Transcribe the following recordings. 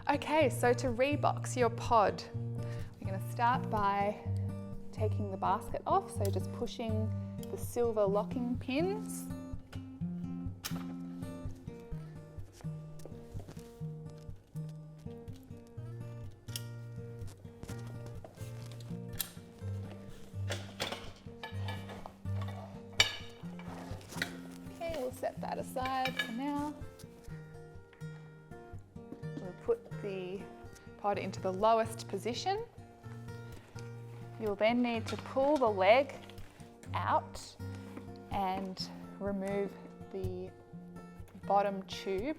Okay, so to rebox your pod, we're going to start by taking the basket off, so just pushing the silver locking pins. Okay, we'll set that aside for now. We'll put the pod into the lowest position. You'll then need to pull the leg out and remove the bottom tube.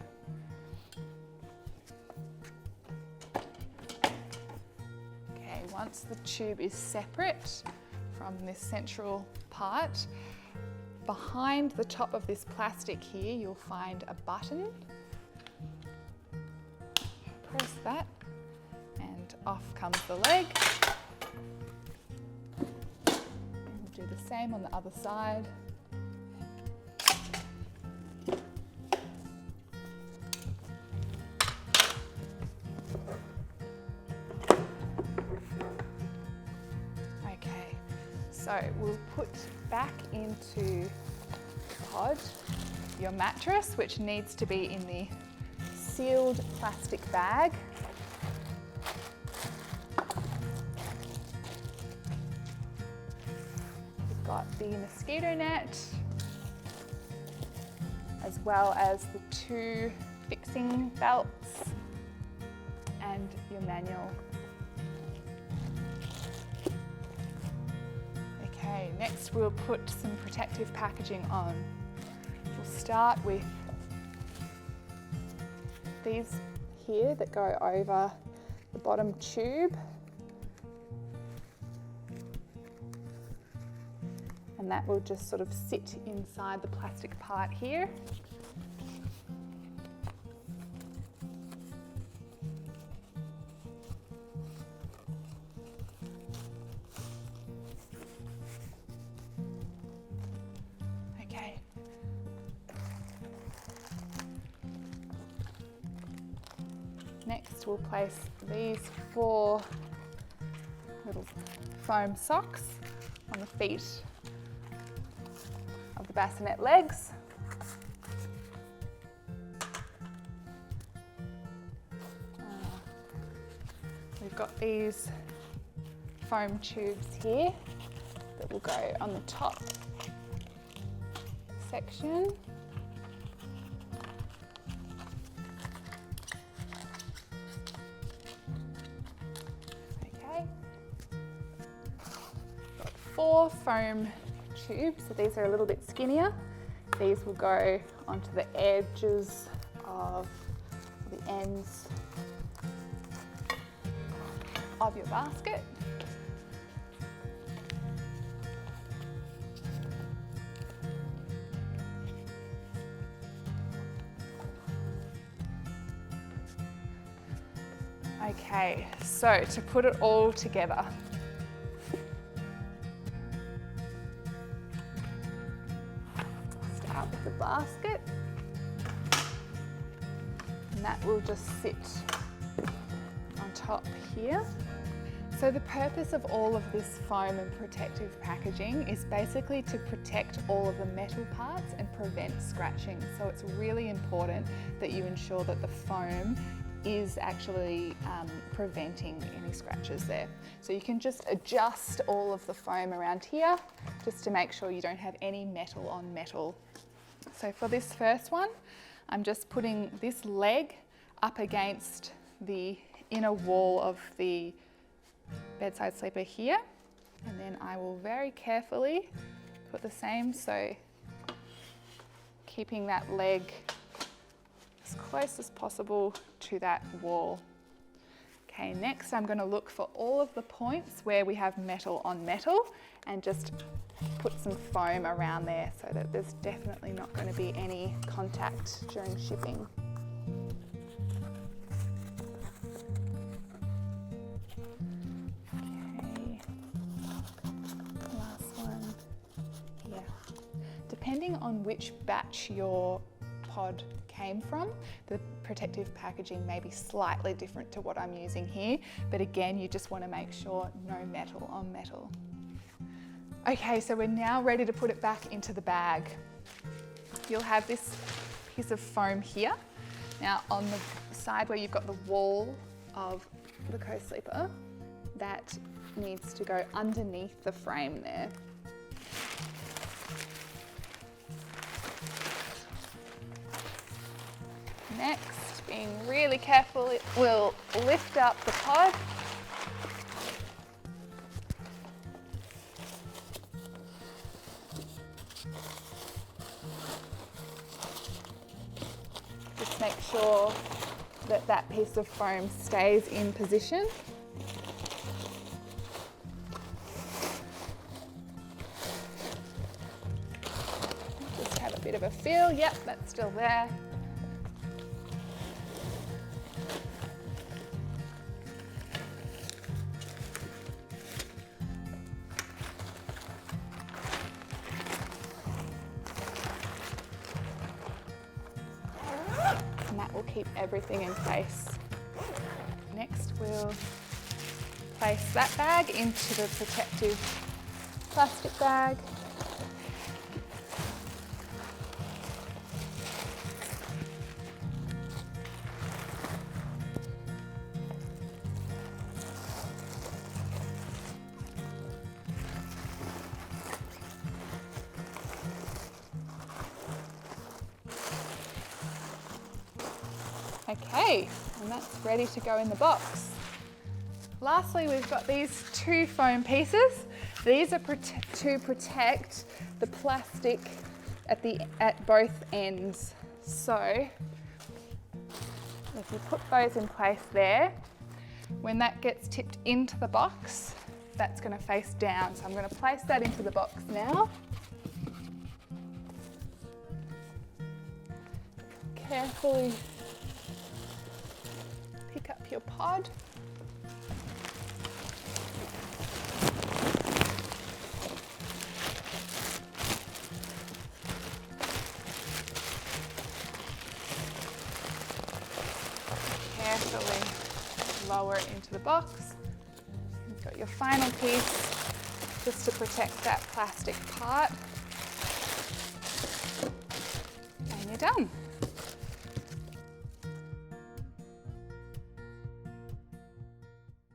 Okay, once the tube is separate from this central part, behind the top of this plastic here, you'll find a button. Press that and off comes the leg. Do the same on the other side. Okay, so we'll put back into the pod your mattress, which needs to be in the sealed plastic bag. Got the mosquito net, as well as the 2 fixing belts and your manual. Okay, next we'll put some protective packaging on. We'll start with these here that go over the bottom tube. And that will just sort of sit inside the plastic part here. Okay. Next we'll place these 4 little foam socks on the feet of the bassinet legs. We've got these foam tubes here that will go on the top section. Okay. Got 4 foam tubes, so these are a little bit skinnier. These will go onto the edges of the ends of your basket. Okay, so to put it all together, start with the basket, and that will just sit on top here. So the purpose of all of this foam and protective packaging is basically to protect all of the metal parts and prevent scratching. So it's really important that you ensure that the foam is actually preventing any scratches there. So you can just adjust all of the foam around here just to make sure you don't have any metal on metal. So for this first one, I'm just putting this leg up against the inner wall of the bedside sleeper here, and then I will very carefully put the same, so keeping that leg as close as possible to that wall. Okay, next I'm going to look for all of the points where we have metal on metal and just put some foam around there so that there's definitely not going to be any contact during shipping. Okay, last one here. Depending on which batch your pod came from. The protective packaging may be slightly different to what I'm using here, but again, you just want to make sure no metal on metal. Okay, so we're now ready to put it back into the bag. You'll have this piece of foam here. Now on the side where you've got the wall of the co-sleeper, that needs to go underneath the frame there. Next, being really careful, it will lift up the pod. Just make sure that that piece of foam stays in position. Just have a bit of a feel. Yep, that's still there. And that will keep everything in place. Next, we'll place that bag into the protective plastic bag. Okay, and that's ready to go in the box. Lastly, we've got these two foam pieces. These are to protect the plastic at both ends. So if you put those in place there, when that gets tipped into the box, that's going to face down. So I'm going to place that into the box now. Carefully pick up your pod. Carefully lower it into the box. You've got your final piece just to protect that plastic part. And you're done.